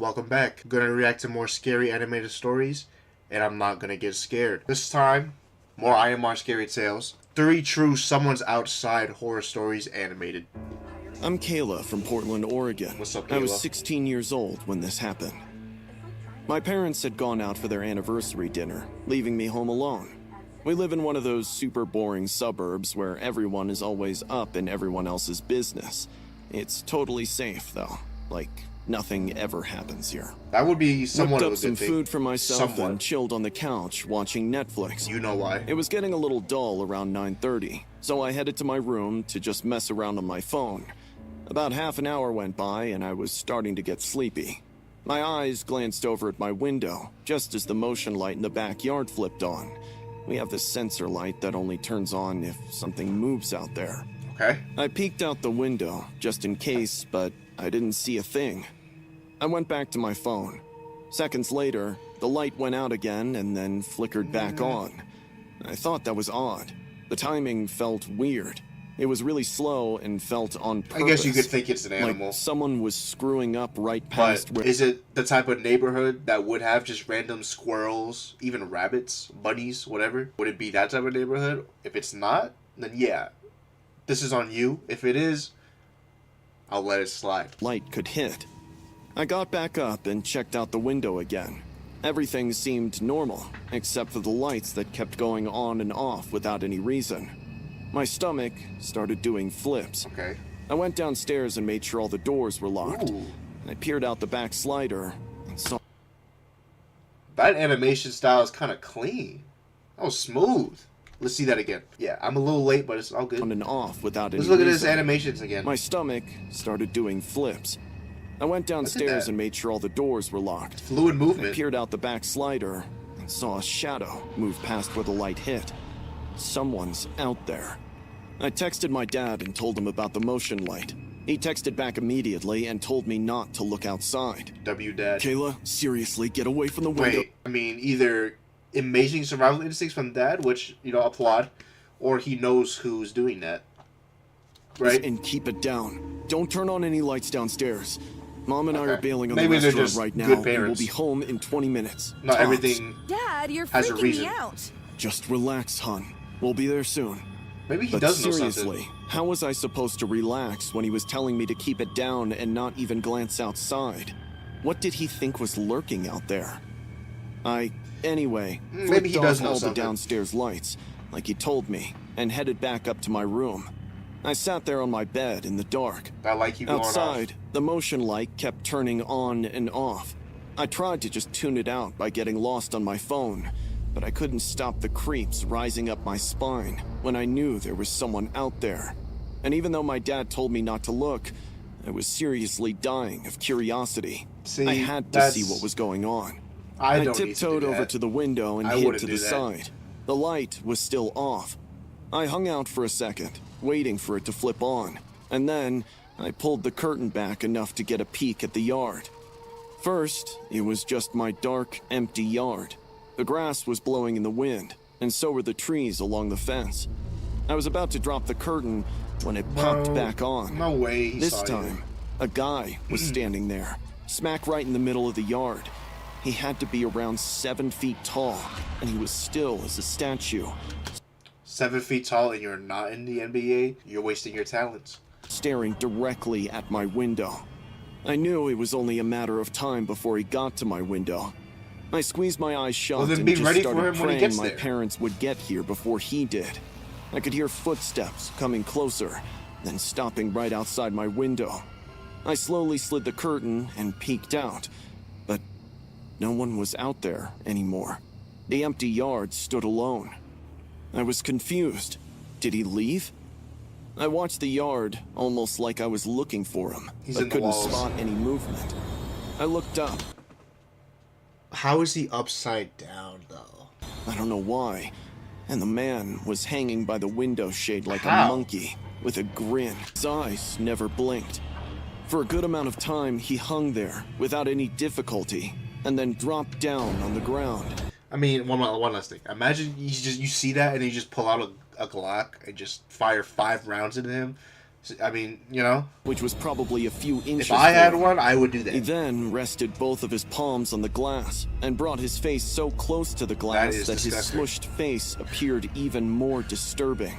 Welcome back. I'm gonna react to more scary animated stories, and I'm not gonna get scared. This time, more IMR Scary Tales. 3 true Someone's Outside horror stories animated. I'm Kayla from Portland, Oregon. What's up, I was Kayla? 16 years old when this happened. My parents had gone out for their anniversary dinner, leaving me home alone. We live in one of those super boring suburbs where everyone is always up in everyone else's business. It's totally safe, though. Like, nothing ever happens here. That would be somewhat Whipped of up a some good thing. food for myself Somewhat. and chilled on the couch watching Netflix. You know why. It was getting a little dull around 9:30, so I headed to my room to just mess around on my phone. About half an hour went by and I was starting to get sleepy. My eyes glanced over at my window just as the motion light in the backyard flipped on. We have this sensor light that only turns on if something moves out there. Okay. I peeked out the window just in case, but I didn't see a thing. I went back to my phone. Seconds later, the light went out again and then flickered back on. I thought that was odd. The timing felt weird. It was really slow and felt on purpose. I guess you could think it's an animal. Like someone was screwing up right past But is it the type of neighborhood that would have just random squirrels, even rabbits, bunnies, whatever? Would it be that type of neighborhood? If it's not, then yeah. This is on you. If it is, I'll let it slide. light could hit. I got back up and checked out the window again. Everything seemed normal, except for the lights that kept going on and off without any reason. My stomach started doing flips. Okay. I went downstairs and made sure all the doors were locked. Ooh. I peered out the back slider and saw That animation style is kind of clean. That was smooth. Let's see that again. Yeah, I'm a little late, but it's all good. on and off without any Let's look at his reason. animations again. My stomach started doing flips. I went downstairs that. and made sure all the doors were locked. Fluid I movement. peered out the back slider and saw a shadow move past where the light hit. Someone's out there. I texted my dad and told him about the motion light. He texted back immediately and told me not to look outside. W dad. Kayla, seriously, get away from the window. Wait, I mean, either amazing survival instincts from dad, which, applaud, or he knows who's doing that. Right? And keep it down. Don't turn on any lights downstairs. Mom and I Okay. are bailing on Maybe the they're restaurant just right now, good and we'll parents. be home in 20 minutes. Not Tops. everything. Dad, you're Has a freaking reason. me out. Just relax, hon. We'll be there soon. Maybe he But does know seriously, something. how was I supposed to relax when he was telling me to keep it down and not even glance outside? What did he think was lurking out there? Anyway, Maybe flipped he does off know all the something. downstairs lights, like he told me, and headed back up to my room. I sat there on my bed in the dark. I like you going Outside, off. the motion light kept turning on and off. I tried to just tune it out by getting lost on my phone, but I couldn't stop the creeps rising up my spine when I knew there was someone out there. And even though my dad told me not to look, I was seriously dying of curiosity. See, I had to that's- see what was going on. I don't need to tiptoed do over that. to the window and I hid wouldn't to do the that. side. The light was still off. I hung out for a second, waiting for it to flip on, and then I pulled the curtain back enough to get a peek at the yard. First, it was just my dark, empty yard. The grass was blowing in the wind, and so were the trees along the fence. I was about to drop the curtain when it popped No, back on. No way he This saw time, you. a guy was standing there, smack right in the middle of the yard. He had to be around 7 feet tall, and he was still as a statue, 7 feet tall and you're not in the NBA, you're wasting your talents. staring directly at my window. I knew it was only a matter of time before he got to my window. I squeezed my eyes shut Well, then and be just ready for started him when he praying gets my there. parents would get here before he did. I could hear footsteps coming closer, then stopping right outside my window. I slowly slid the curtain and peeked out, but no one was out there anymore. The empty yard stood alone. I was confused. Did he leave? I watched the yard, almost like I was looking for him, He's but in the couldn't walls. spot any movement. I looked up. How is he upside down, though? I don't know why. And the man was hanging by the window shade like How? a monkey, with a grin. His eyes never blinked. For a good amount of time, he hung there, without any difficulty, and then dropped down on the ground. I mean, one last thing. Imagine you see that and you just pull out a Glock and just fire 5 rounds into him. I mean, you know, which was probably a few inches if I had long. one, I would do He that. then rested both of his palms on the glass and brought his face so close to the glass is that his disgusting. smushed face appeared even more disturbing.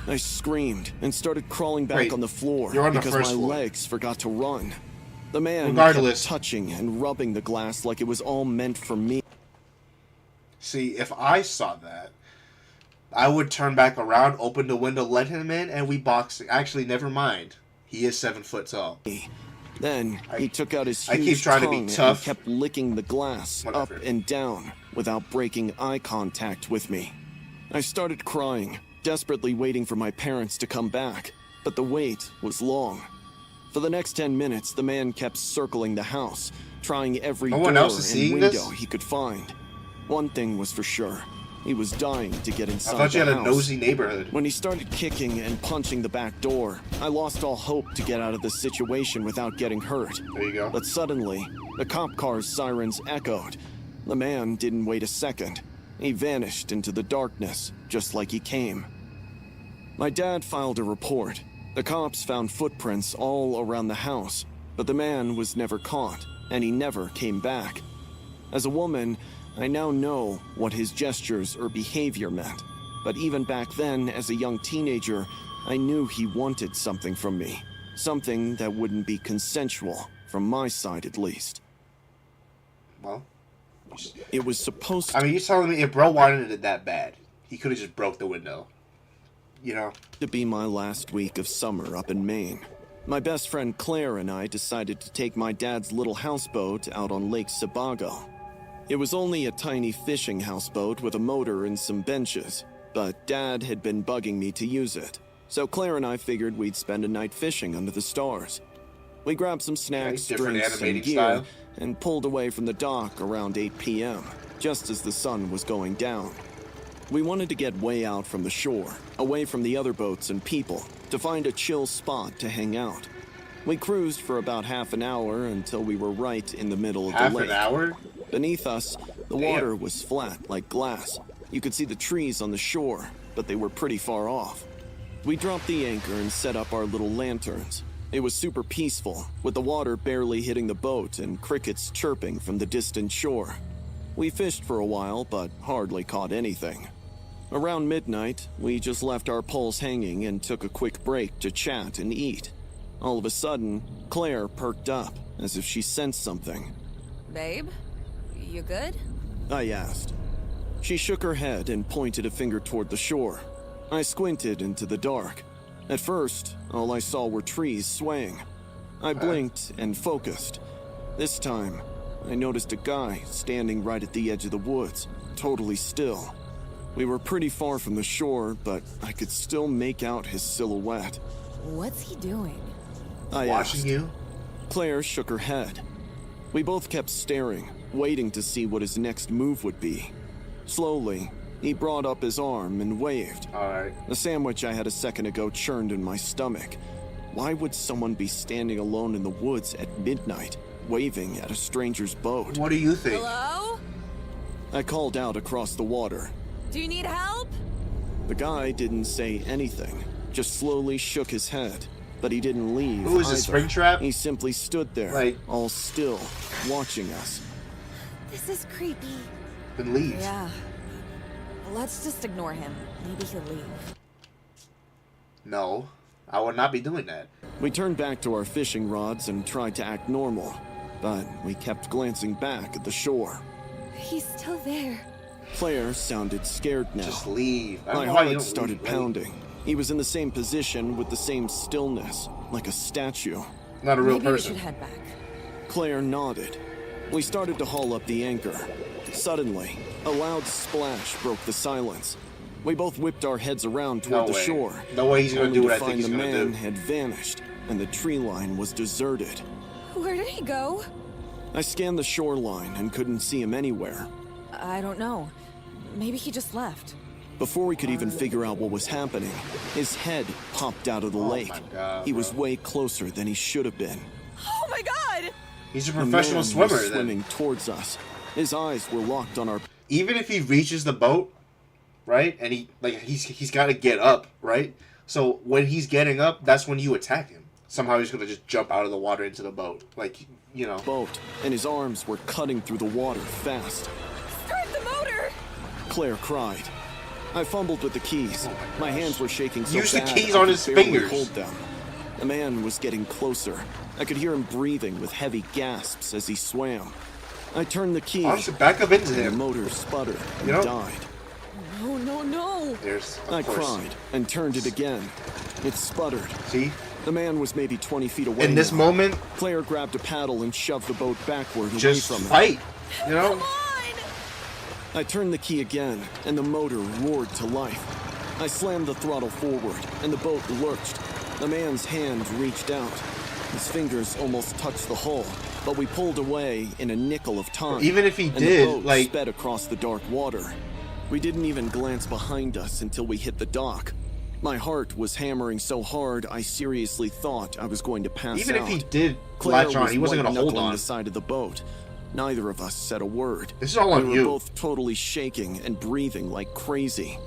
I screamed and started crawling back Wait, on the floor you're on the because my first floor. legs forgot to run. The man Regardless. kept touching and rubbing the glass like it was all meant for me. See, if I saw that, I would turn back around, open the window, let him in, and we box. Actually, never mind. He is 7 foot tall. Then he took out his I keep huge trying to be tongue and tough. kept licking the glass Whatever. up and down without breaking eye contact with me. I started crying, desperately waiting for my parents to come back, but the wait was long. For the next 10 minutes, the man kept circling the house, trying every No door one else is and seeing window this? he could find. One thing was for sure. He was dying to get I inside thought you the had a house. nosy neighborhood. When he started kicking and punching the back door, I lost all hope to get out of the situation without getting hurt. There you go. But suddenly, the cop car's sirens echoed. The man didn't wait a second. He vanished into the darkness, just like he came. My dad filed a report. The cops found footprints all around the house, but the man was never caught, and he never came back. As a woman, I now know what his gestures or behavior meant, but even back then, as a young teenager, I knew he wanted something from me. Something that wouldn't be consensual, from my side at least. Well, It was supposed I mean, you're telling me if bro wanted it that bad, he could have just broke the window. You know? to be my last week of summer up in Maine. My best friend Claire and I decided to take my dad's little houseboat out on Lake Sebago. It was only a tiny fishing houseboat with a motor and some benches, but Dad had been bugging me to use it, so Claire and I figured we'd spend a night fishing under the stars. We grabbed some snacks, different drinks, and animating gear, style. and pulled away from the dock around 8 p.m., just as the sun was going down. We wanted to get way out from the shore, away from the other boats and people, to find a chill spot to hang out. We cruised for about half an hour until we were right in the middle of Half the lake. an hour? Beneath us, the Damn. water was flat like glass. You could see the trees on the shore, but they were pretty far off. We dropped the anchor and set up our little lanterns. It was super peaceful, with the water barely hitting the boat and crickets chirping from the distant shore. We fished for a while, but hardly caught anything. Around midnight, we just left our poles hanging and took a quick break to chat and eat. All of a sudden, Claire perked up, as if she sensed something. Babe, you good? I asked. She shook her head and pointed a finger toward the shore. I squinted into the dark. At first, all I saw were trees swaying. I blinked and focused. This time, I noticed a guy standing right at the edge of the woods, totally still. We were pretty far from the shore, but I could still make out his silhouette. What's he doing? I Watching asked. you? Claire shook her head. We both kept staring, waiting to see what his next move would be. Slowly, he brought up his arm and waved. Alright. The sandwich I had a second ago churned in my stomach. Why would someone be standing alone in the woods at midnight, waving at a stranger's boat? What do you think? Hello? I called out across the water. Do you need help? The guy didn't say anything, just slowly shook his head, but he didn't leave. Who is this, either. Springtrap? He simply stood there, Like- all still, watching us. This is creepy. Then leave. Yeah. Let's just ignore him. Maybe he'll leave. No, I would not be doing that. We turned back to our fishing rods and tried to act normal, but we kept glancing back at the shore. He's still there. Claire sounded scared now. Just leave. I don't My know why you heart don't started leave. pounding. He was in the same position with the same stillness, like a statue. Not a real Maybe we person. should head back. Claire nodded. We started to haul up the anchor. Suddenly, a loud splash broke the silence. We both whipped our heads around toward No the way. shore. No way he's gonna only do what to I think find he's the gonna man do. had vanished, and the tree line was deserted. Where did he go? I scanned the shoreline and couldn't see him anywhere. I don't know. Maybe he just left. Before we could even figure out what was happening, his head popped out of the lake. my God, he was bro. way closer than he should have been. Oh my god! He's a The professional man swimmer. was Then. swimming towards us. His eyes were locked on our. Even if he reaches the boat, right, and he's got to get up, right. So when he's getting up, that's when you attack him. Somehow he's gonna just jump out of the water into the boat, like, you know. Boat, and his arms were cutting through the water fast. Start the motor! Claire cried. I fumbled with the keys. My hands were shaking so Use the bad keys I on could his barely fingers. hold them. The man was getting closer. I could hear him breathing with heavy gasps as he swam. I turned the key. Honestly, back up into and the him. motor sputtered and You know? died. No, no, no! There's, of I course. cried and turned it again. It sputtered. See? The man was maybe 20 feet away. In this now. moment, Claire grabbed a paddle and shoved the boat backward just away from him. fight. You know? Come on! I turned the key again, and the motor roared to life. I slammed the throttle forward, and the boat lurched. The man's hand reached out. His fingers almost touched the hull, but we pulled away in a nickel of time. Even if he and did, the boat like- sped across the dark water. We didn't even glance behind us until we hit the dock. My heart was hammering so hard, I seriously thought I was going to pass Even out. if he did Claire latch on, was he wasn't gonna hold white-knuckling on. the side of the boat. Neither of us said a word. This is all on we were you. both totally shaking and breathing like crazy.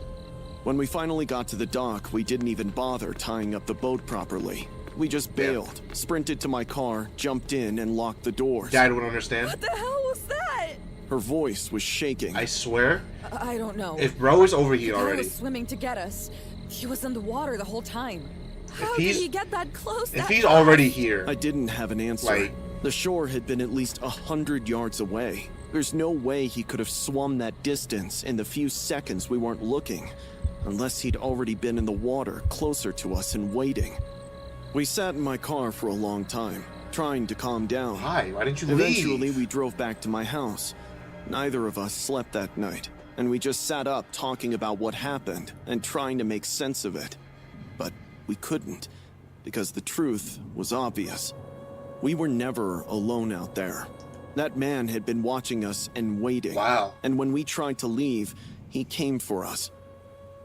When we finally got to the dock, we didn't even bother tying up the boat properly. We just bailed, sprinted to my car, jumped in, and locked the doors. Dad would understand. What the hell was that? Her voice was shaking. I swear, I don't know. if bro is over here The guy already, was swimming to get us. He was in the water the whole time. How did he's- he get that close? if that he's fast? already here, I didn't have an answer. Like- The shore had been at least 100 yards away. There's no way he could have swum that distance in the few seconds we weren't looking, unless he'd already been in the water closer to us and waiting. We sat in my car for a long time, trying to calm down. why didn't you Eventually, leave? we drove back to my house. Neither of us slept that night, and we just sat up talking about what happened and trying to make sense of it. But we couldn't, because the truth was obvious. We were never alone out there. That man had been watching us and waiting. Wow. And when we tried to leave, he came for us.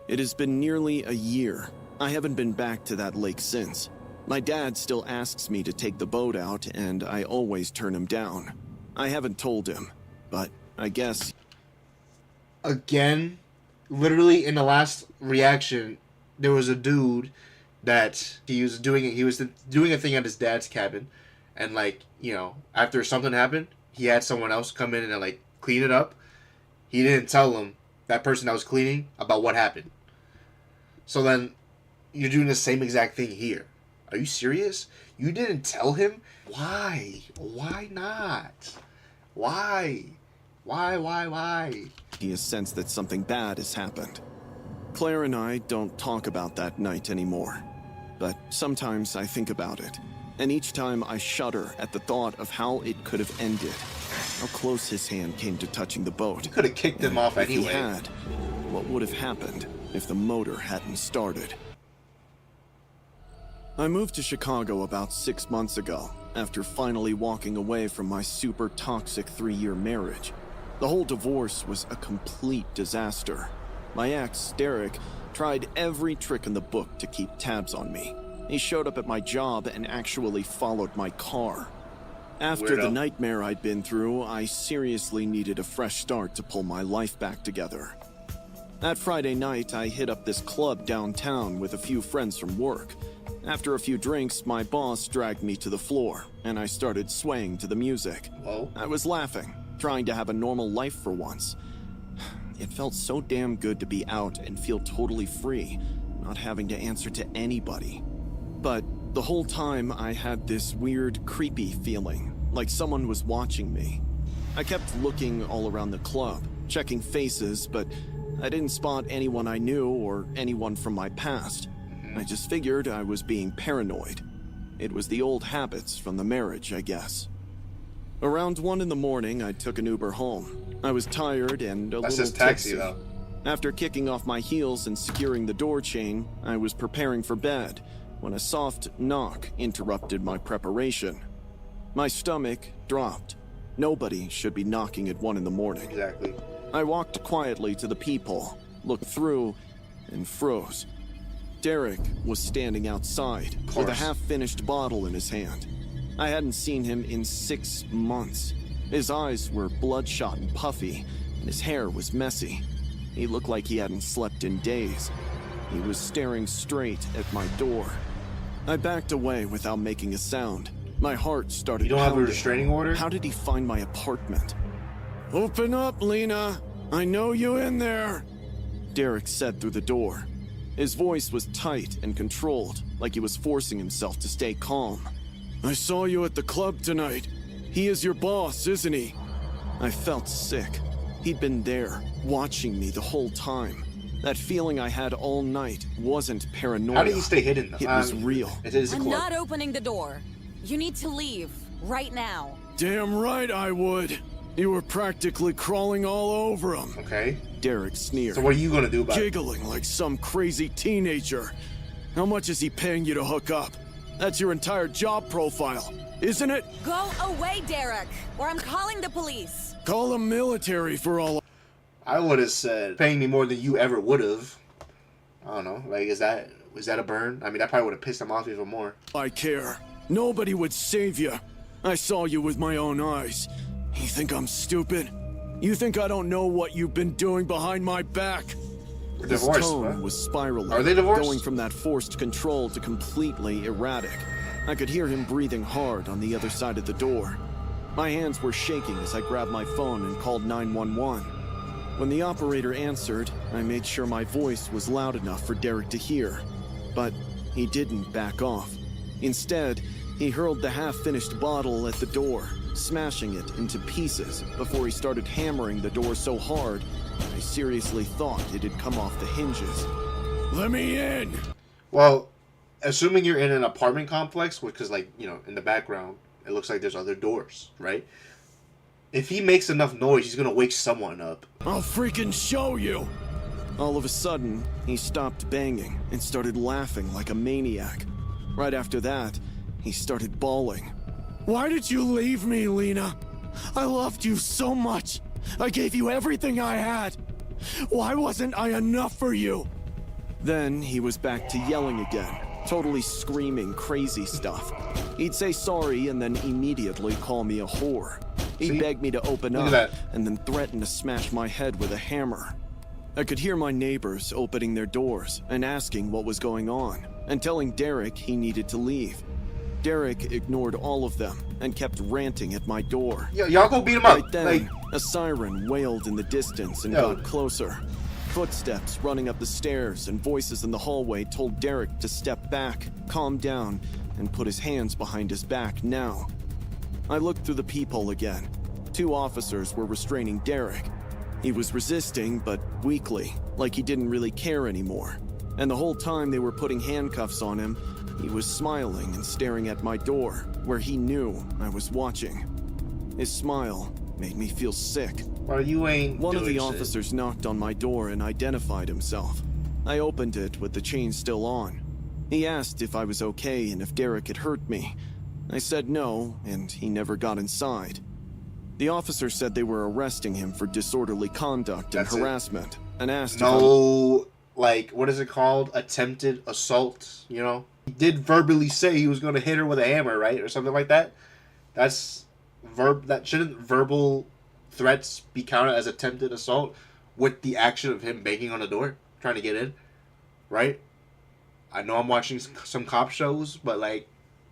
It has been nearly a year. I haven't been back to that lake since. My dad still asks me to take the boat out, and I always turn him down. I haven't told him, but I guess Again, literally in the last reaction, there was a dude that he was doing a thing at his dad's cabin, and like, you know, after something happened, he had someone else come in and like clean it up. He didn't tell him, that person that was cleaning, about what happened. So then you're doing the same exact thing here. Are you serious? You didn't tell him? Why? Why not? Why? Why? he has sensed that something bad has happened. Claire and I don't talk about that night anymore, but sometimes I think about it, and each time I shudder at the thought of how it could have ended, how close his hand came to touching the boat. You could have kicked him And off if anyway. he had, what would have happened if the motor hadn't started? I moved to Chicago about 6 months ago, after finally walking away from my super toxic 3-year marriage. The whole divorce was a complete disaster. My ex, Derek, tried every trick in the book to keep tabs on me. He showed up at my job and actually followed my car. After the Weirdo. nightmare I'd been through, I seriously needed a fresh start to pull my life back together. That Friday night, I hit up this club downtown with a few friends from work. After a few drinks, my boss dragged me to the floor, and I started swaying to the music. Whoa. I was laughing, trying to have a normal life for once. It felt so damn good to be out and feel totally free, not having to answer to anybody. But the whole time, I had this weird, creepy feeling, like someone was watching me. I kept looking all around the club, checking faces, but I didn't spot anyone I knew or anyone from my past. I just figured I was being paranoid. It was the old habits from the marriage, I guess. Around 1 in the morning, I took an Uber home. I was tired and a That's little his taxi, tipsy. though. After kicking off my heels and securing the door chain, I was preparing for bed when a soft knock interrupted my preparation. My stomach dropped. Nobody should be knocking at 1 in the morning. Exactly. I walked quietly to the peephole, looked through, and froze. Derek was standing outside with a course. half-finished bottle in his hand. I hadn't seen him in 6 months. His eyes were bloodshot and puffy, and his hair was messy. He looked like he hadn't slept in days. He was staring straight at my door. I backed away without making a sound. My heart started You don't have a pounding. restraining order? How did he find my apartment? Open up, Lena. I know you in there, Derek said through the door. His voice was tight and controlled, like he was forcing himself to stay calm. I saw you at the club tonight. He is your boss, isn't he? I felt sick. He'd been there, watching me the whole time. That feeling I had all night wasn't paranoia. How did he stay hidden though? It was real. It is a I'm club. not opening the door. You need to leave. Right now. Damn right I would. You were practically crawling all over him. Okay. Derek sneered. So what are you gonna do about it? Giggling like some crazy teenager. How much is he paying you to hook up? That's your entire job profile, isn't it? Go away, Derek, or I'm calling the police. Call the military for all I would have said paying me more than you ever would have. I don't know. Like, is that a burn? I mean, that probably would have pissed him off even more. I care. Nobody would save you. I saw you with my own eyes. You think I'm stupid? You think I don't know what you've been doing behind my back? We're His divorced, tone huh? was spiraling. Are they divorced? Going from that forced control to completely erratic. I could hear him breathing hard on the other side of the door. My hands were shaking as I grabbed my phone and called 911. When the operator answered, I made sure my voice was loud enough for Derek to hear. But he didn't back off. Instead, he hurled the half-finished bottle at the door, smashing it into pieces before he started hammering the door so hard, I seriously thought it had come off the hinges. Let me in! Well, assuming you're in an apartment complex, because, like, you know, in the background, it looks like there's other doors, right? If he makes enough noise, he's gonna wake someone up. I'll freaking show you! All of a sudden, he stopped banging and started laughing like a maniac. Right after that, he started bawling. Why did you leave me, Lena? I loved you so much. I gave you everything I had. Why wasn't I enough for you? Then he was back to yelling again, totally screaming crazy stuff. He'd say sorry and then immediately call me a whore. He'd See? beg me to open Look up at that. and then threaten to smash my head with a hammer. I could hear my neighbors opening their doors and asking what was going on, and telling Derek he needed to leave. Derek ignored all of them and kept ranting at my door. Yo, y'all go beat him up. Right then, Like, a siren wailed in the distance and Yo. got closer. Footsteps running up the stairs and voices in the hallway told Derek to step back, calm down, and put his hands behind his back now. I looked through the peephole again. 2 officers were restraining Derek. He was resisting, but weakly, like he didn't really care anymore. And the whole time they were putting handcuffs on him, he was smiling and staring at my door, where he knew I was watching. His smile made me feel sick. well, you ain't One of doing the shit. officers knocked on my door and identified himself. I opened it with the chain still on. He asked if I was okay and if Derek had hurt me. I said no, and he never got inside. The officer said they were arresting him for disorderly conduct and That's it? harassment, and asked No, like, what is it called? Attempted assault, you know? He did verbally say he was going to hit her with a hammer, right? Or something like that? That shouldn't verbal threats be counted as attempted assault with the action of him banging on the door, trying to get in, right? I know I'm watching some cop shows, but, like,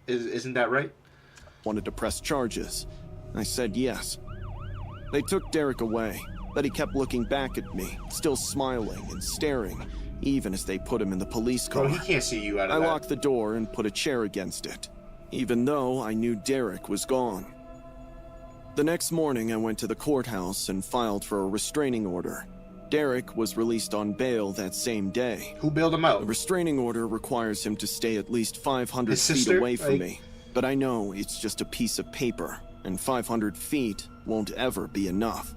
isn't that right? wanted to press charges. I said yes. They took Derek away, but he kept looking back at me, still smiling and staring, even as they put him in the police car. Bro, he can't see you out of I that. locked the door and put a chair against it, even though I knew Derek was gone. The next morning, I went to the courthouse and filed for a restraining order. Derek was released on bail that same day. Who bailed him A out? restraining order requires him to stay at least 500 His feet sister? away from Like- me, but I know it's just a piece of paper, and 500 feet won't ever be enough.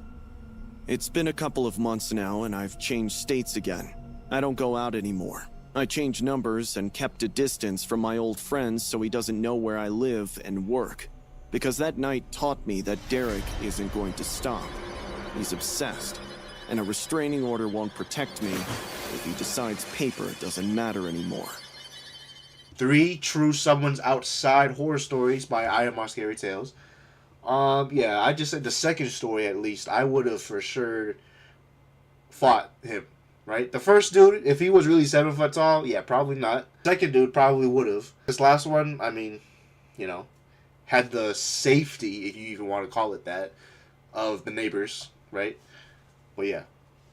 It's been a couple of months now, and I've changed states again. I don't go out anymore. I changed numbers and kept a distance from my old friends so he doesn't know where I live and work. Because that night taught me that Derek isn't going to stop. He's obsessed. And a restraining order won't protect me if he decides paper doesn't matter anymore. 3 true someone's outside horror stories by I Am Our Scary Tales. Yeah, I just said the second story at least. I would have for sure fought him. right? The first dude, if he was really 7 foot tall, yeah, probably not. Second dude probably would have. This last one, I mean, you know, had the safety, if you even want to call it that, of the neighbors, right? But yeah,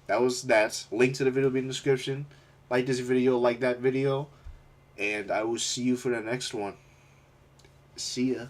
that was that. Link to the video will be in the description. Like this video, like that video, and I will see you for the next one. See ya.